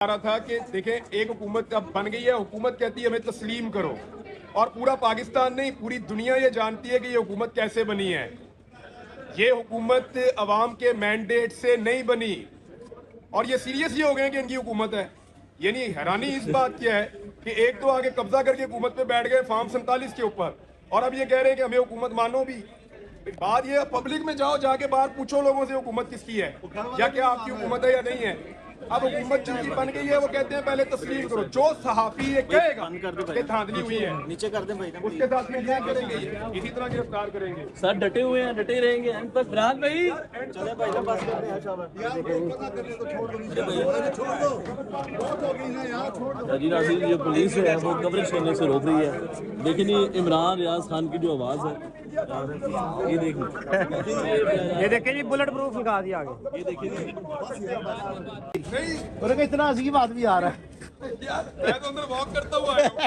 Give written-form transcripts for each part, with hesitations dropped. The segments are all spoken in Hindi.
रहा था कि देखें एक हुकूमत अब बन गई है, हुकूमत कहती है हमें तस्लीम करो, और पूरा पाकिस्तान नहीं पूरी दुनिया ये जानती है कि ये हुकूमत कैसे बनी है। ये हुकूमत अवाम के मैंडेट से नहीं बनी और ये सीरियस ही हो गए कि इनकी हुकूमत है। यानी हैरानी इस बात की है कि एक तो आगे कब्जा करके हुकूमत पे बैठ गए फार्म 47 के ऊपर, और अब ये कह रहे हैं कि हमें हुकूमत मानो भी। बात ये पब्लिक में जाओ, जाके बाहर पूछो लोगों से हुकूमत किसकी है या क्या आपकी हुकूमत है या नहीं है। अब हुकूमत जिनकी बन गई है वो कहते हैं पहले तस्लीम करो। जो सहाफी ये कहेगा कि धांधली हुई है नीचे कर दें भाई, उसके साथ में क्या करेंगे, इसी तरह गिरफ्तार करेंगे। सर डटे हुए हैं, डटे रहेंगे एंड तक। राहत भाई चले भाई ना बस करते हैं जी नासिर, ये पुलिस है वो कवरेज करने से रोक रही है, लेकिन ये इमरान रियाज खान की जो आवाज़ है ये देखिए, ये देखिए जी बुलेट प्रूफ निकाल दिया आगे। ये देखिए और इतना अजीब आदमी आ रहा है यार मैं तो अंदर वॉक करता हुआ आया हूं।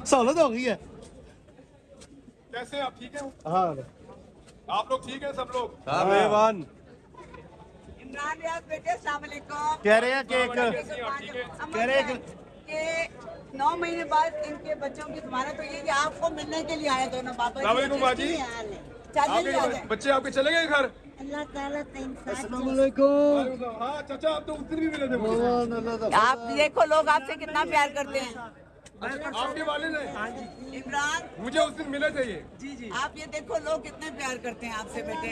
सहूलत हो गई है। कैसे आप ठीक हैं? हाँ आप लोग ठीक हैं सब लोग? मेहमान इमरान रियाज बेटे अस्सलाम वालेकुम। कह रहे हैं कि कह रहे हैं कि 9 महीने बाद इनके बच्चों की जमानत हुई है कि आपको मिलने के लिए आए दोनों बाबा। अस्सलाम वालेकुम बाजी। आपके बच्चे आपके चले गए घर? अल्लाह ताला अस्सलाम वालेकुम। हाँ चाचा आप तो उस दिन भी मिले थे मुझे। आप देखो लोग आपसे कितना प्यार करते हैं। आपके वालिद हैं इमरान, मुझे उस दिन मिले थे ये। जी आप ये देखो लोग कितने प्यार करते हैं आपसे बेटे।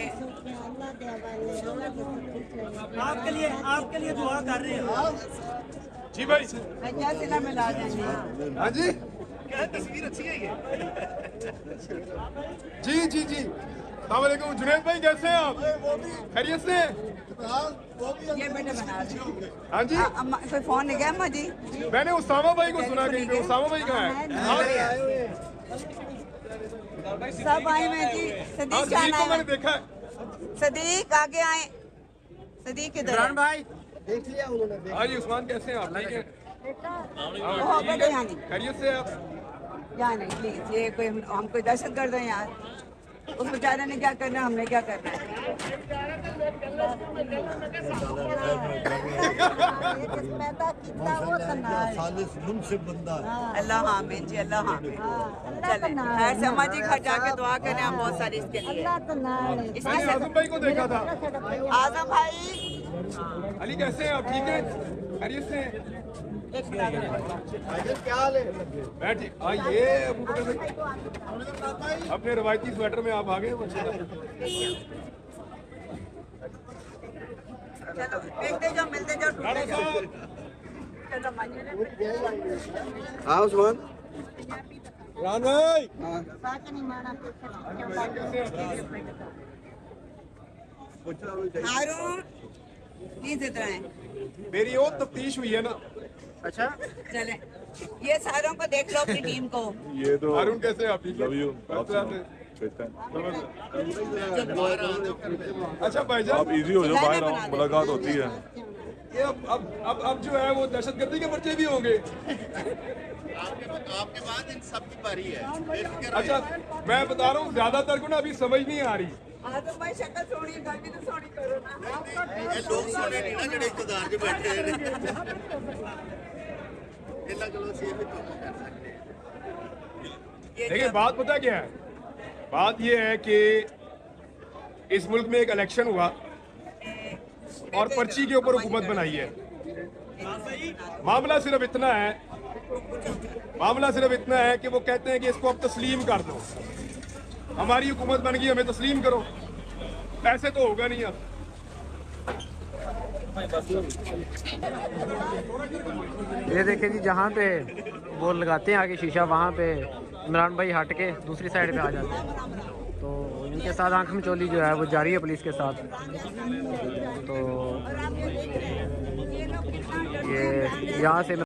आपके लिए दुआ कर रहे हैं। जी भाई। मैं क्या सिला मिला देंगे। हाँ जी क्या तस्वीर अच्छी है ये। जी जी जी। अस्सलाम वालेकुम जुनैद भाई, कैसे हैं आप? खैरियत से? ये बेटे बना रहे। हाँ जी। अम्मा कोई फोन नहीं गया अम्मा जी? मैंने उसामा भाई को सुना कहीं पे। उसामा भाई कहाँ है? सब आए मैं जी। हाँ सदीक जी जाना को मैंने है। देखा है। सदीक आगे आए। सदीक किधर है? भाई देख लिया उन्होंने। हाँ जी उस्मान कैसे हैं आप? ठीक हैं? ओह बेटे यहाँ नहीं, खैरियत से आप? यहाँ नहीं प्लीज। ये कोई हम कोई दहशत गर्द है यार। उस बेचारे ने क्या करना है, हमने क्या करना है। अल्लाह हामिद जी, अल्लाह हामिद। चले खैर से अम्मा जी घर जाके दुआ करें हम बहुत सारी इसके लिए। मैंने आजम भाई को देखा था। आजम भाई अली कैसे हैं आप? ठीक हैं? खैरियत से हैं? क्या हाल है? बैठिए। आइए अबू बकर भाई, अपने रवायती स्वेटर में आप आ गए। चलो देखते जाओ, मिलते जाओ, ढूंढते जाओ। चलो अम्मा जी। हाँ उस्मान रान भाई। हारून प्लीज इधर आए। मेरी और तफ्तीश हुई है ना। अच्छा चले ये सारों को देख लो, अपनी टीम को। ये तो हारून कैसे हैं आप? ठीक लव यू। है? आप सुनाओ, कैसे हैं? अच्छा भाईजान आप इजी हो जाओ, बाहर आओ, मुलाकात होती है। ये अब जो है वो दहशतगर्दी के पर्चे भी होंगे। आपके बाद इन सब की बारी है। अच्छा मैं बता रहा हूँ ज्यादातर को ना अभी समझ नहीं आ रही। आजम भाई शक्ल सोनी, घर भी तो सोनी करो ना। ये लोग सोने नहीं ना जड़े इकतदार च बैठे हैं। इन्ना चलो सी भी तो कर सकते हैं। देखिए बात पता क्या है, बात ये है कि इस मुल्क में एक इलेक्शन हुआ और पर्ची के ऊपर हुकूमत बनाई है। मामला सिर्फ इतना है कि वो कहते हैं कि इसको अब तस्लीम कर दो। हमारी हुकूमत बन गई, हमें तस्लीम करो। ऐसे तो होगा नहीं। अब ये देखिए जी, जहाँ पे वो लगाते हैं आगे शीशा, वहाँ पे इमरान भाई हट के दूसरी साइड पे आ जाते हैं। तो इनके साथ आंख मिचौली जो है वो जारी है पुलिस के साथ। तो ये यहाँ से